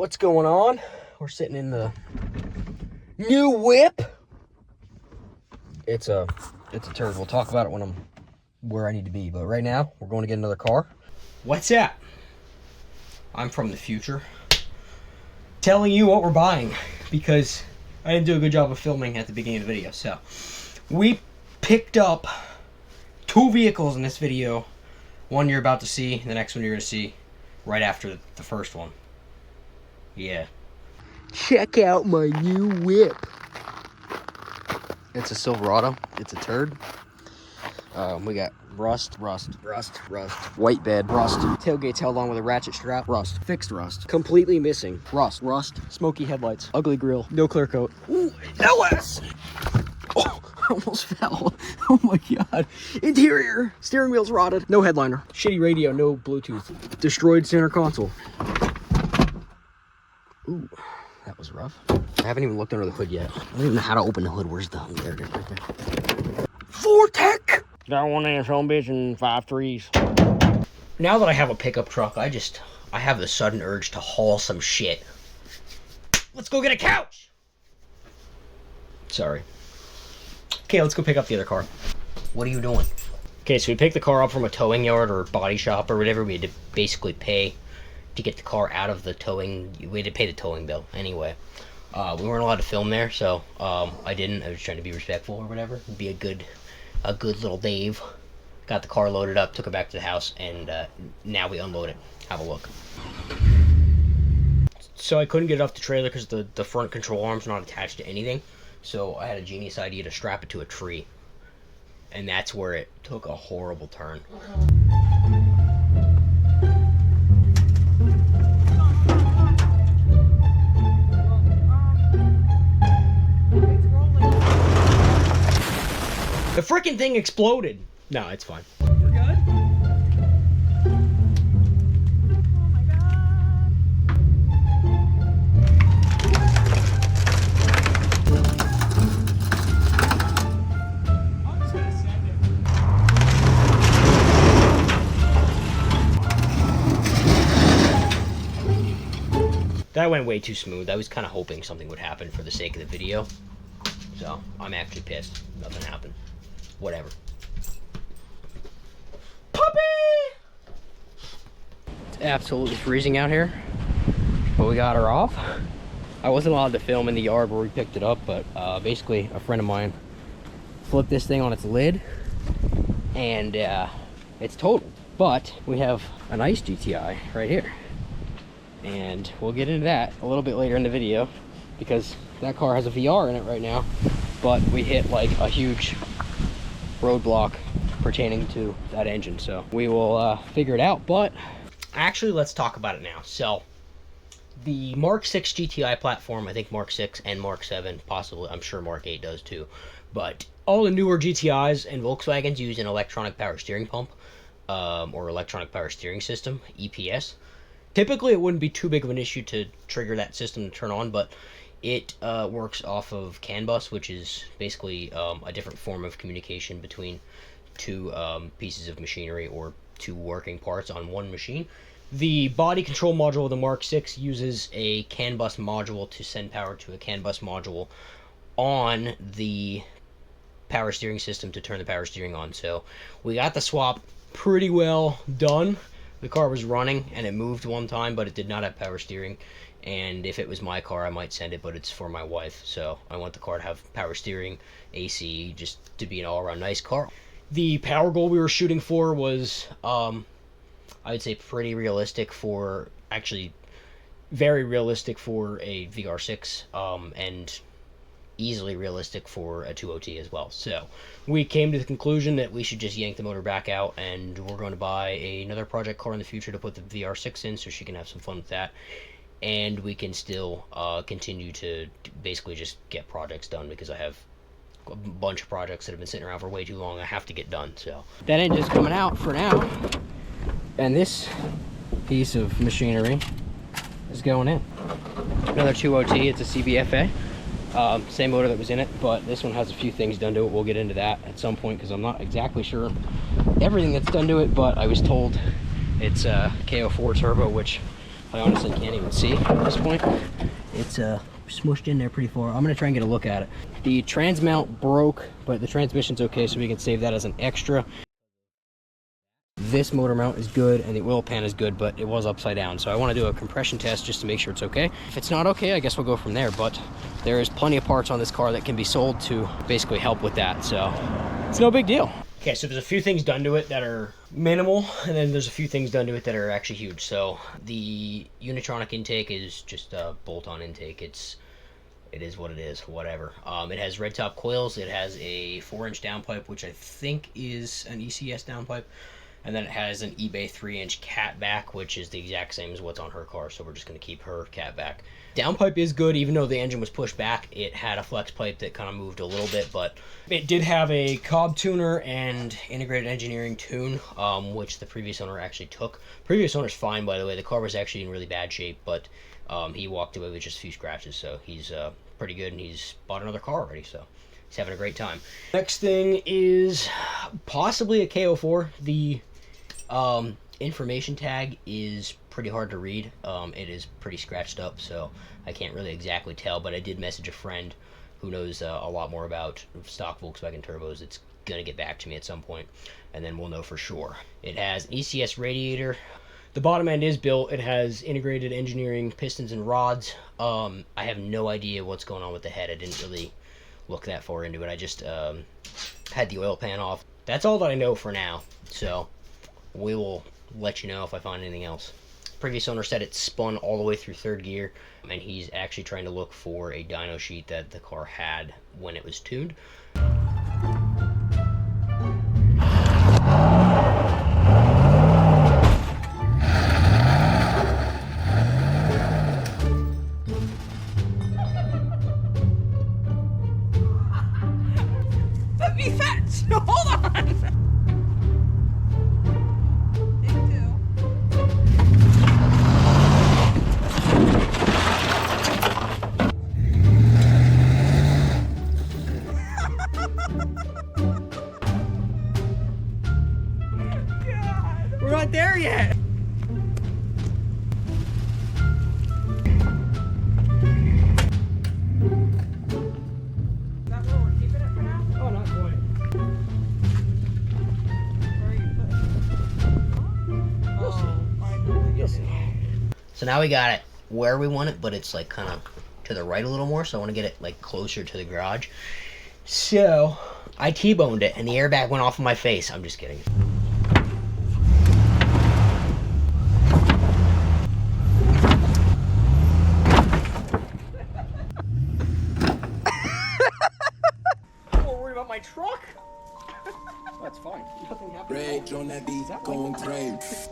What's going on? We're sitting in the new whip. It's a turd. We'll talk about it when I'm where I need to be. But right now, we're going to get another car. What's that? I'm from the future, telling you what we're buying because I didn't do a good job of filming at the beginning of the video. So we picked up two vehicles in this video. One you're about to see, the next one you're going to see right after the first one. Yeah. Check out my new whip. It's a Silverado. It's a turd. We got rust, white bed, rust, tailgates held on with a ratchet strap, rust, fixed rust, completely missing, rust, smoky headlights, ugly grill, no clear coat. Ooh, LS! Oh, I almost fell. Oh my god. Interior, steering wheel's rotted, no headliner, shitty radio, no Bluetooth, destroyed center console. Ooh, that was rough. I haven't even looked under the hood yet. I don't even know how to open the hood. Where's the... There it is, right there. Vortec! Got one ass home bitch and 5 threes. Now that I have a pickup truck, I have the sudden urge to haul some shit. Let's go get a couch! Sorry. Okay, let's go pick up the other car. What are you doing? Okay, so we picked the car up from a towing yard or body shop or whatever. We had to basically pay to get the car out of the towing. We had to pay the towing bill anyway. We weren't allowed to film there, so I didn't. I was trying to be respectful or whatever. Be a good little Dave. Got the car loaded up, took it back to the house, and now we unload it. Have a look. So I couldn't get it off the trailer because the front control arm's not attached to anything. So I had a genius idea to strap it to a tree, and that's where it took a horrible turn. The freaking thing exploded. No, it's fine. We're good? Oh my god. I'm just gonna send it. That went way too smooth. I was kind of hoping something would happen for the sake of the video. So, I'm actually pissed. Nothing happened. Whatever. Puppy! It's absolutely freezing out here, but we got her off. I wasn't allowed to film in the yard where we picked it up, but basically a friend of mine flipped this thing on its lid, and it's totaled. But we have a nice GTI right here, and we'll get into that a little bit later in the video because that car has a VR in it right now, but we hit like a huge roadblock pertaining to that engine, so we will figure it out. But actually, let's talk about it now. So the Mark 6 GTI platform, I think Mark 6 and Mark 7 possibly, I'm sure Mark 8 does too, but all the newer GTIs and Volkswagens use an electronic power steering pump, or electronic power steering system, EPS. Typically it wouldn't be too big of an issue to trigger that system to turn on, but it works off of CAN bus, which is basically a different form of communication between two pieces of machinery or two working parts on one machine. The body control module of the Mark 6 uses a CAN bus module to send power to a CAN bus module on the power steering system to turn the power steering on. So we got the swap pretty well done. The car was running and it moved one time, but it did not have power steering. And if it was my car, I might send it, but it's for my wife, so I want the car to have power steering, AC, just to be an all-around nice car. The power goal we were shooting for was, I would say pretty realistic for, actually very realistic for a VR6, and easily realistic for a 2OT as well. So we came to the conclusion that we should just yank the motor back out, and we're going to buy another project car in the future to put the VR6 in so she can have some fun with that. And we can still continue to basically just get projects done because I have a bunch of projects that have been sitting around for way too long. I have to get done. So that engine's coming out for now, and this piece of machinery is going in. Another 2OT. It's a CBFA. Same motor that was in it, but this one has a few things done to it. We'll get into that at some point because I'm not exactly sure everything that's done to it, but I was told it's a KO4 turbo, which I honestly can't even see at this point. It's smushed in there pretty far. I'm gonna try and get a look at it. The trans mount broke, but the transmission's okay, so we can save that as an extra. This motor mount is good and the oil pan is good, but it was upside down. So I want to do a compression test just to make sure it's okay. If it's not okay, I guess we'll go from there. But there is plenty of parts on this car that can be sold to basically help with that. So it's no big deal. Okay, so there's a few things done to it that are minimal, and then there's a few things done to it that are actually huge. So the Unitronic intake is just a bolt-on intake. It is what it is, whatever. It has red top coils. It has a 4-inch downpipe, which I think is an ECS downpipe. And then it has an eBay 3-inch cat back, which is the exact same as what's on her car. So we're just going to keep her cat back. Downpipe is good, even though the engine was pushed back. It had a flex pipe that kind of moved a little bit, but it did have a Cobb tuner and integrated engineering tune, which the previous owner actually took. Previous owner's fine, by the way. The car was actually in really bad shape, but he walked away with just a few scratches. So he's pretty good, and he's bought another car already. So he's having a great time. Next thing is possibly a KO4. The information tag is pretty hard to read. It is pretty scratched up, so I can't really exactly tell, but I did message a friend who knows a lot more about stock Volkswagen turbos. It's gonna get back to me at some point, and then we'll know for sure. It has an ECS radiator. The bottom end is built. It has integrated engineering pistons and rods. I have no idea what's going on with the head. I didn't really look that far into it. I just had the oil pan off. That's all that I know for now, so we will let you know if I find anything else. Previous owner said it spun all the way through third gear, and he's actually trying to look for a dyno sheet that the car had when it was tuned. Let me fetch! Hold on! We're not there yet. Is that where we're keeping it for now? Oh, not quite. Where are you putting it? Oh, You'll see. So now we got it where we want it, but it's like kind of to the right a little more, so I want to get it like closer to the garage. So I T-boned it and the airbag went off of my face. I'm just kidding. I'm more worried about my truck. That's fine. Nothing happened. Rage on that beat, going crazy.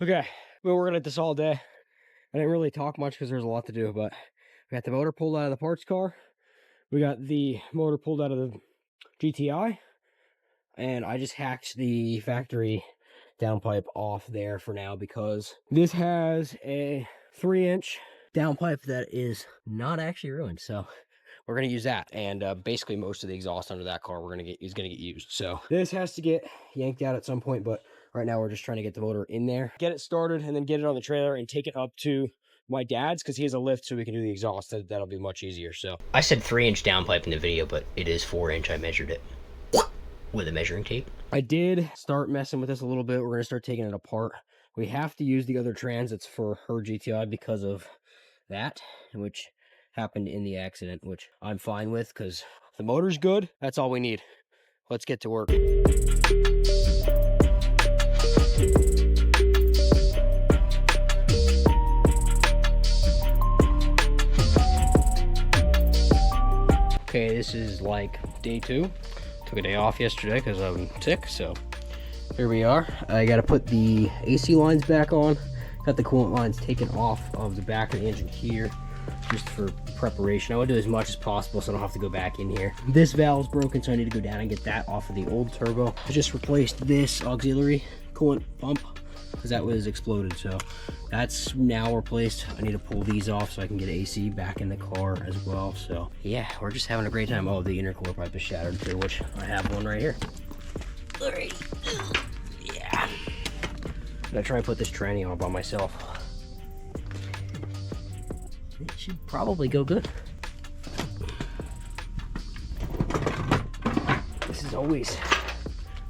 Okay, we were working at this all day. I didn't really talk much because there's a lot to do, but we got the motor pulled out of the parts car. We got the motor pulled out of the GTI. And I just hacked the factory downpipe off there for now because this has a 3-inch downpipe that is not actually ruined. So we're going to use that. And basically most of the exhaust under that car is going to get used. So this has to get yanked out at some point, but right now we're just trying to get the motor in there, get it started, and then get it on the trailer and take it up to my dad's because he has a lift so we can do the exhaust. That'll be much easier. So I said 3-inch downpipe in the video, but it is 4-inch. I measured it with a measuring tape. I did start messing with this a little bit. We're going to start taking it apart. We have to use the other transits for her GTI because of that, which happened in the accident, which I'm fine with because the motor's good. That's all we need. Let's get to work. Okay, this is like day 2. Took a day off yesterday because I'm sick, so here we are. I got to put the AC lines back on. Got the coolant lines taken off of the back of the engine here. just for preparation. I want to do as much as possible so I don't have to go back in here. This valve's broken, so I need to go down and get that off of the old turbo. I just replaced this auxiliary coolant pump because that was exploded, so that's now replaced. I need to pull these off so I can get AC back in the car as well. So yeah, we're just having a great time. Oh, the intercooler pipe is shattered too, which I have one right here. All right. Yeah. I'm gonna try and put this tranny on by myself. It should probably go good. This is always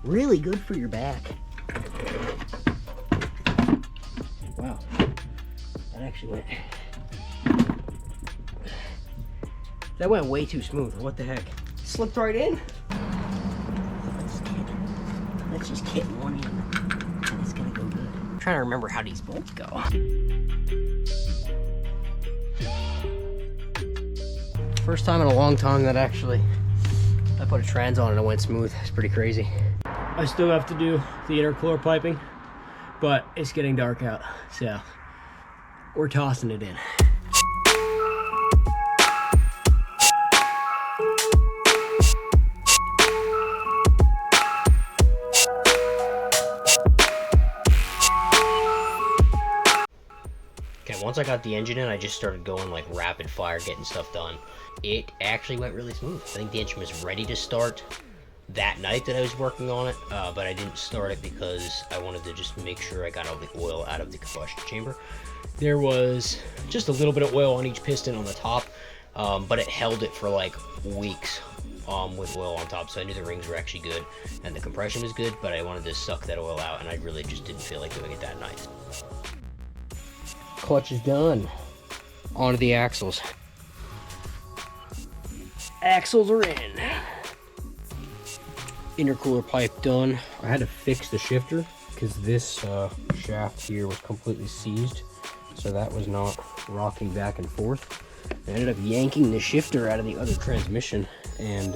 really good for your back. Wow, that actually went way too smooth. What the heck? Slipped right in. Let's just get one in, and it's gonna go good. I'm trying to remember how these bolts go. First time in a long time that actually I put a trans on and it went smooth. It's pretty crazy. I still have to do the intercooler piping, but it's getting dark out, so we're tossing it in. Okay, once I got the engine in, I just started going like rapid fire, getting stuff done. It actually went really smooth. I think the engine was ready to start that night that I was working on it, but I didn't start it because I wanted to just make sure I got all the oil out of the combustion chamber. There was just a little bit of oil on each piston on the top, but it held it for like weeks with oil on top, so I knew the rings were actually good and the compression was good, but I wanted to suck that oil out and I really just didn't feel like doing it that night. Clutch is done. Onto the axles. Axles are in. Intercooler pipe done. I had to fix the shifter because this shaft here was completely seized, so that was not rocking back and forth. I ended up yanking the shifter out of the other transmission and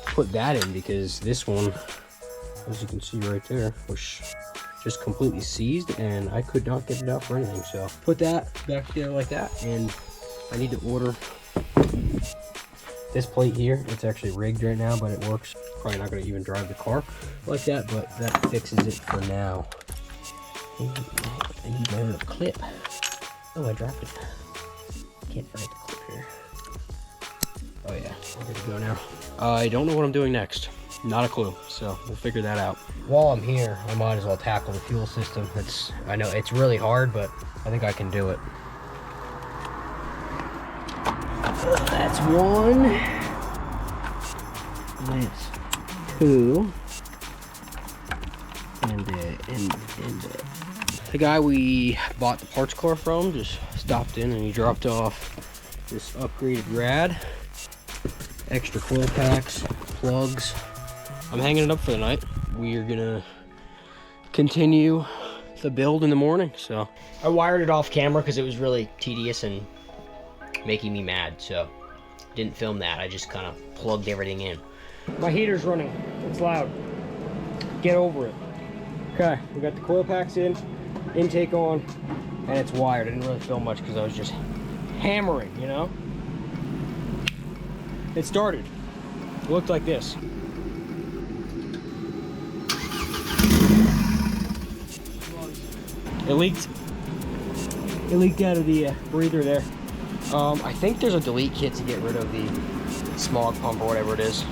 put that in because this one, as you can see right there, was just completely seized and I could not get it out for anything. So put that back together like that, and I need to order this plate here. It's actually rigged right now, but it works. Probably not going to even drive the car like that, but that fixes it for now. I need my little clip. Oh, I dropped it. Can't find the clip here. Oh yeah, we're good to go now. I don't know what I'm doing next. Not a clue, so we'll figure that out. While I'm here, I might as well tackle the fuel system. I know it's really hard, but I think I can do it. That's one. That's two. And the guy we bought the parts car from just stopped in and he dropped off this upgraded rad, extra coil packs, plugs. I'm hanging it up for the night. We are gonna continue the build in the morning. So I wired it off camera because it was really tedious and making me mad, so didn't film that. I just kind of plugged everything in. My heater's running. It's loud. Get over it. Okay, we got the coil packs in, intake on, and it's wired. I didn't really film much because I was just hammering, you know? It started. It looked like this. It leaked out of the breather there. I think there's a delete kit to get rid of the smog pump or whatever it is.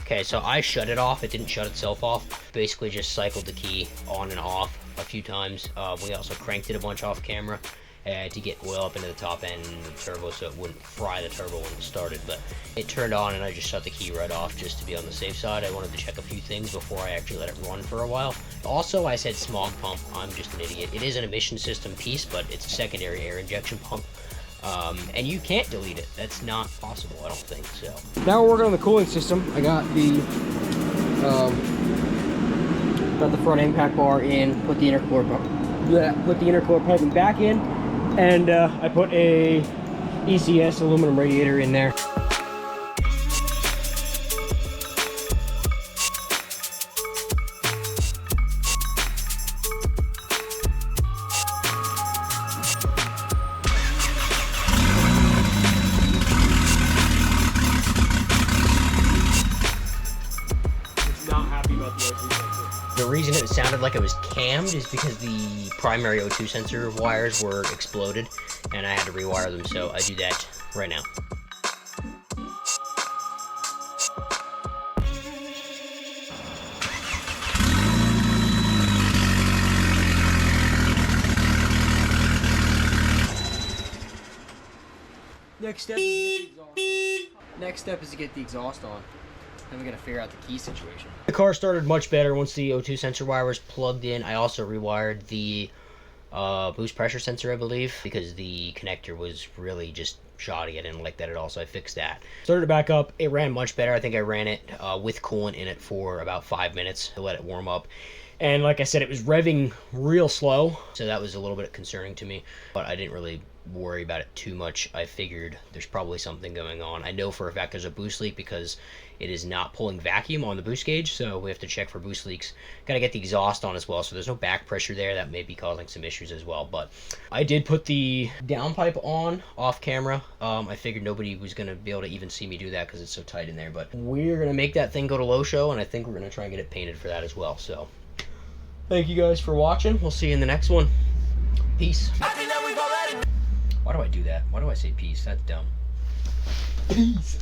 Okay, so I shut it off. It didn't shut itself off. Basically just cycled the key on and off a few times. We also cranked it a bunch off camera to get oil up into the top end of the turbo so it wouldn't fry the turbo when it started. But it turned on and I just shut the key right off just to be on the safe side. I wanted to check a few things before I actually let it run for a while. Also, I said smog pump. I'm just an idiot. It is an emission system piece, but it's a secondary air injection pump. And you can't delete it. That's not possible, I don't think so. Now we're working on the cooling system. I got the front impact bar in, put the intercooler piping back in, and I put a ECS aluminum radiator in there. about the O2 sensor. The reason it sounded like it was cammed is because the primary O2 sensor wires were exploded and I had to rewire them, so I do that right now. Next step is to get the exhaust on. Then we're gonna figure out the key situation. The car started much better once the O2 sensor wire was plugged in. I also rewired the boost pressure sensor, I believe, because the connector was really just shoddy. I didn't like that at all, so I fixed that. Started it back up. It ran much better. I think I ran it with coolant in it for about 5 minutes to let it warm up. And like I said, it was revving real slow, so that was a little bit concerning to me, but I didn't really worry about it too much. I figured there's probably something going on. I know for a fact there's a boost leak because it is not pulling vacuum on the boost gauge, so we have to check for boost leaks. Got to get the exhaust on as well, so there's no back pressure there. That may be causing some issues as well, but I did put the downpipe on off camera. I figured nobody was going to be able to even see me do that because it's so tight in there, but we're going to make that thing go to low show, and I think we're going to try and get it painted for that as well. So thank you guys for watching. We'll see you in the next one. Peace. Why do I do that? Why do I say peace? That's dumb. Peace.